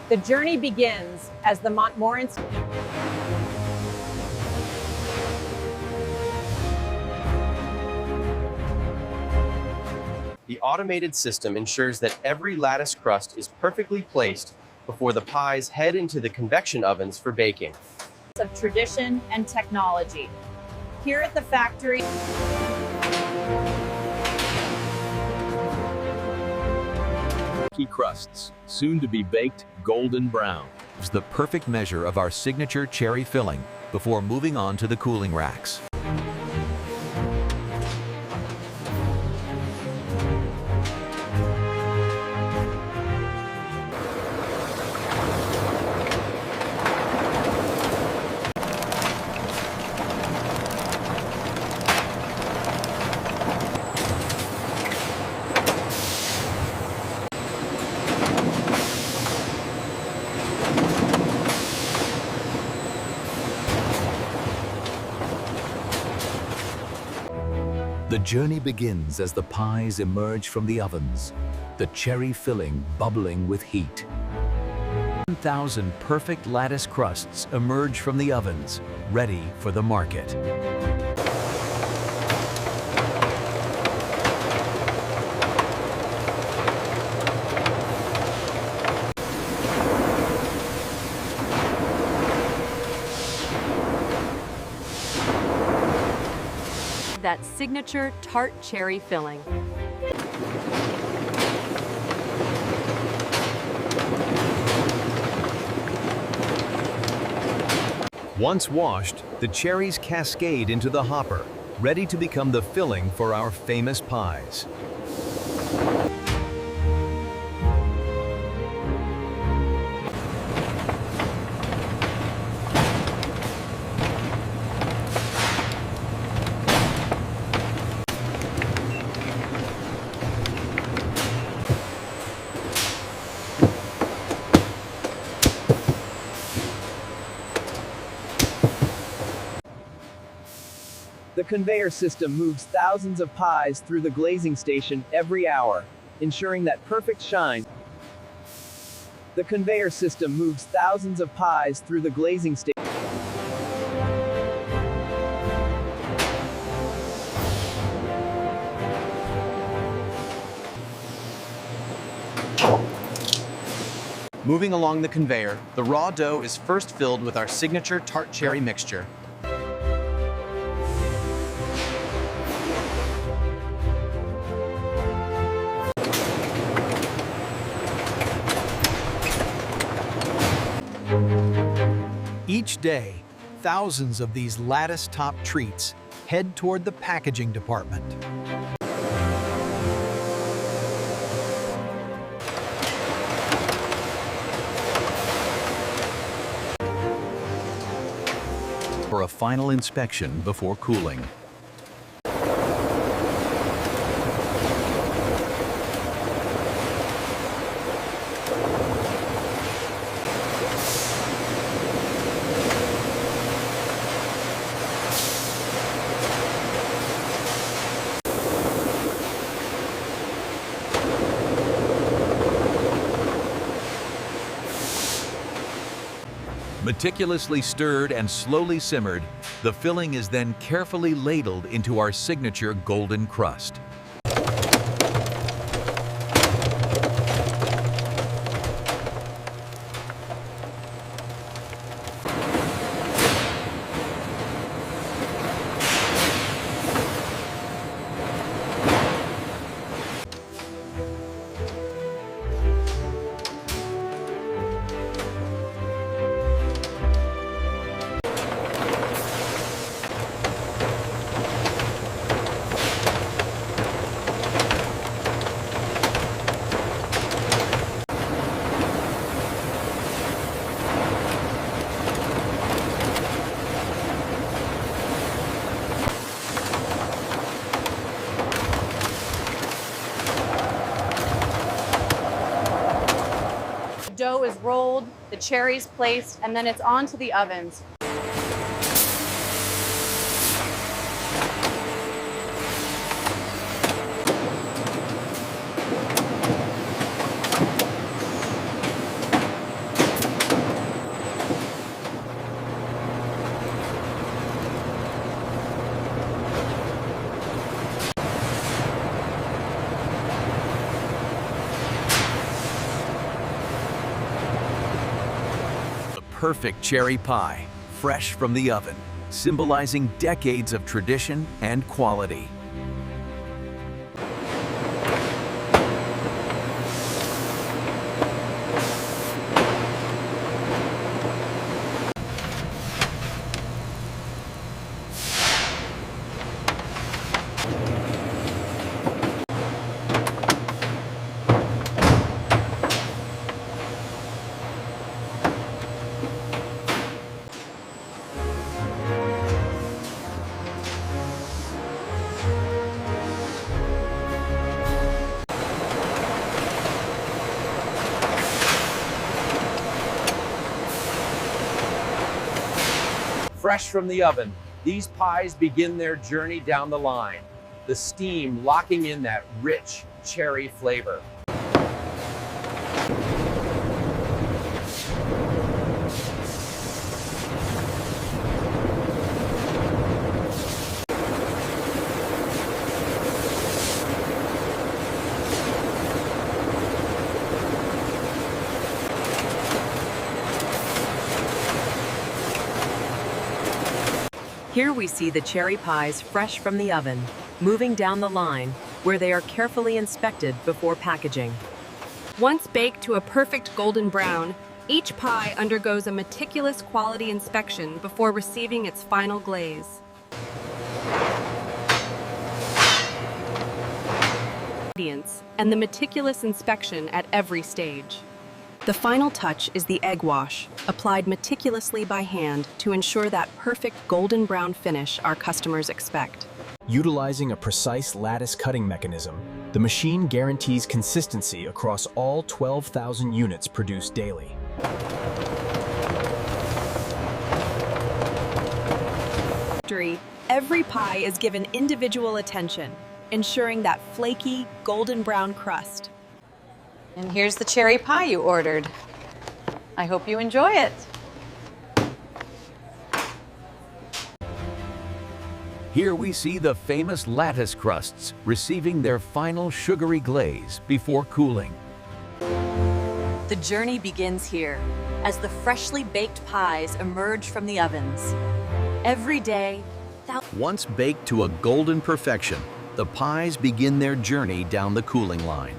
The journey begins as the Montmorency. The automated system ensures that every lattice crust is perfectly placed before the pies head into the convection ovens for baking. Of tradition and technology. Here at the factory, Key crusts, soon to be baked golden brown. Is the perfect measure of our signature cherry filling before moving on to the cooling racks. The journey begins as the pies emerge from the ovens, the cherry filling bubbling with heat. 1,000 perfect lattice crusts emerge from the ovens, ready for the market. That signature tart cherry filling. Once washed, the cherries cascade into the hopper, ready to become the filling for our famous pies. The conveyor system moves thousands of pies through the glazing station every hour, ensuring that perfect shine. The conveyor system moves thousands of pies through the glazing station. Moving along the conveyor, the raw dough is first filled with our signature tart cherry mixture. Each day, thousands of these lattice-top treats head toward the packaging department. For a final inspection before cooling. Meticulously stirred and slowly simmered, the filling is then carefully ladled into our signature golden crust. dough is rolled, the cherries placed, and then it's onto the ovens. perfect cherry pie, fresh from the oven, symbolizing decades of tradition and quality. Fresh from the oven, these pies begin their journey down the line, the steam locking in that rich cherry flavor. Here we see the cherry pies fresh from the oven, moving down the line, where they are carefully inspected before packaging. Once baked to a perfect golden brown, each pie undergoes a meticulous quality inspection before receiving its final glaze. And the meticulous inspection at every stage. The final touch is the egg wash, applied meticulously by hand to ensure that perfect golden brown finish our customers expect. Utilizing a precise lattice cutting mechanism, the machine guarantees consistency across all 12,000 units produced daily. Every pie is given individual attention, ensuring that flaky, golden brown crust. And here's the cherry pie you ordered. I hope you enjoy it. Here we see the famous lattice crusts receiving their final sugary glaze before cooling. The journey begins here, as the freshly baked pies emerge from the ovens. Every day, Once baked to a golden perfection, the pies begin their journey down the cooling line.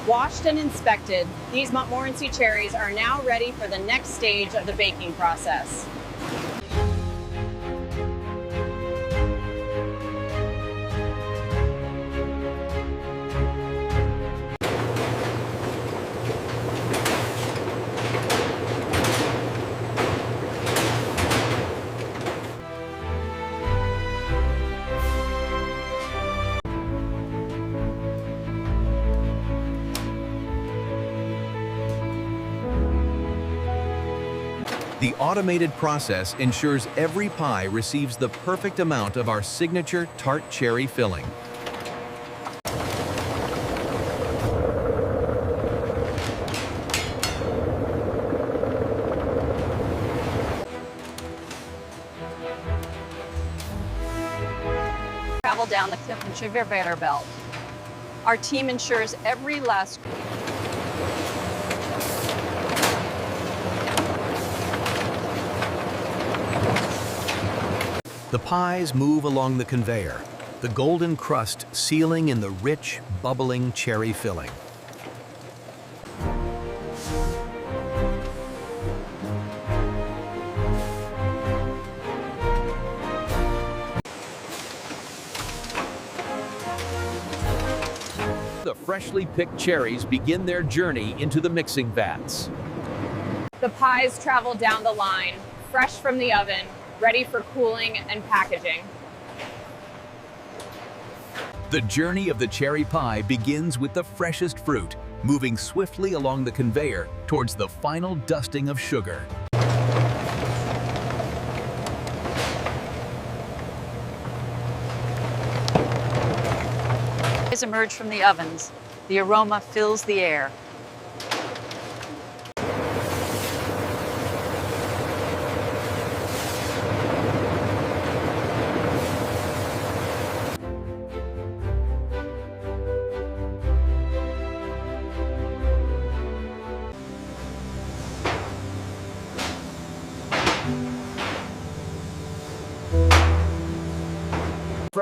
Washed and inspected, these Montmorency cherries are now ready for the next stage of the baking process. The automated process ensures every pie receives the perfect amount of our signature tart cherry filling. Travel down the conveyor belt. Our team ensures every last The pies move along the conveyor, the golden crust sealing in the rich, bubbling cherry filling. The freshly picked cherries begin their journey into the mixing vats. The pies travel down the line, fresh from the oven, ready for cooling and packaging. The journey of the cherry pie begins with the freshest fruit, moving swiftly along the conveyor towards the final dusting of sugar. pies emerge from the ovens. The aroma fills the air.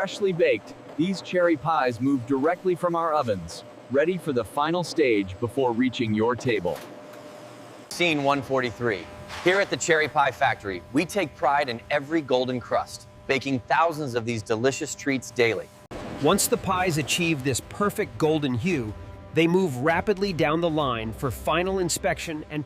Freshly baked, these cherry pies move directly from our ovens, ready for the final stage before reaching your table. Scene 143. Here at the Cherry Pie Factory, we take pride in every golden crust, baking thousands of these delicious treats daily. Once the pies achieve this perfect golden hue, they move rapidly down the line for final inspection and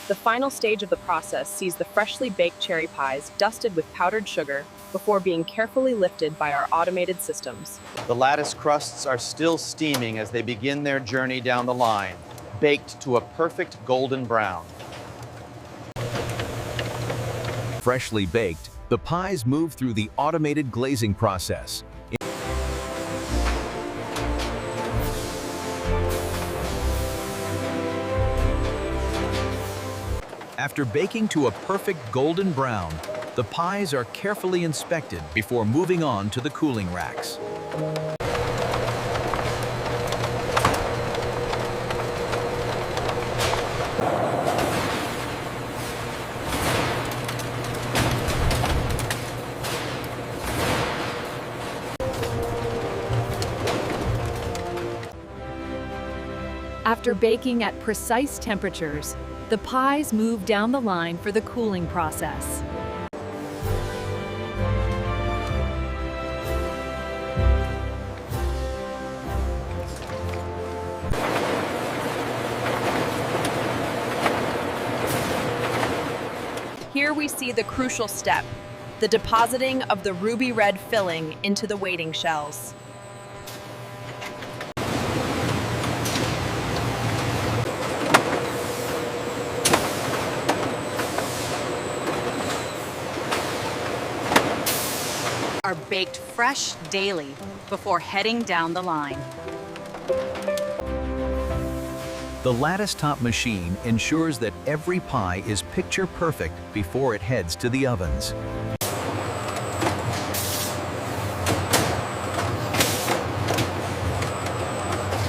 The final stage of the process sees the freshly baked cherry pies dusted with powdered sugar before being carefully lifted by our automated systems. The lattice crusts are still steaming as they begin their journey down the line, baked to a perfect golden brown. Freshly baked, the pies move through the automated glazing process. After baking to a perfect golden brown, the pies are carefully inspected before moving on to the cooling racks. After baking at precise temperatures, the pies move down the line for the cooling process. Here we see the crucial step, the depositing of the ruby red filling into the waiting shells. Are baked fresh daily before heading down the line. The lattice top machine ensures that every pie is picture perfect before it heads to the ovens.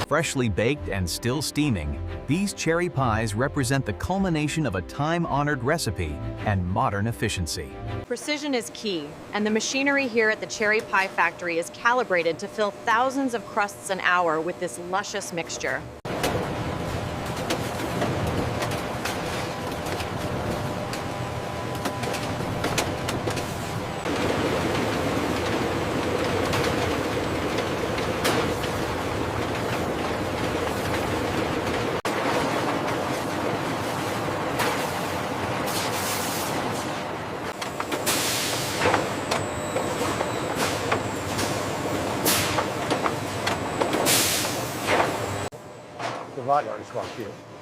Freshly baked and still steaming, these cherry pies represent the culmination of a time-honored recipe and modern efficiency. Precision is key, and the machinery here at the Cherry Pie Factory is calibrated to fill thousands of crusts an hour with this luscious mixture.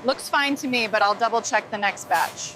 Looks fine to me, but I'll double check the next batch.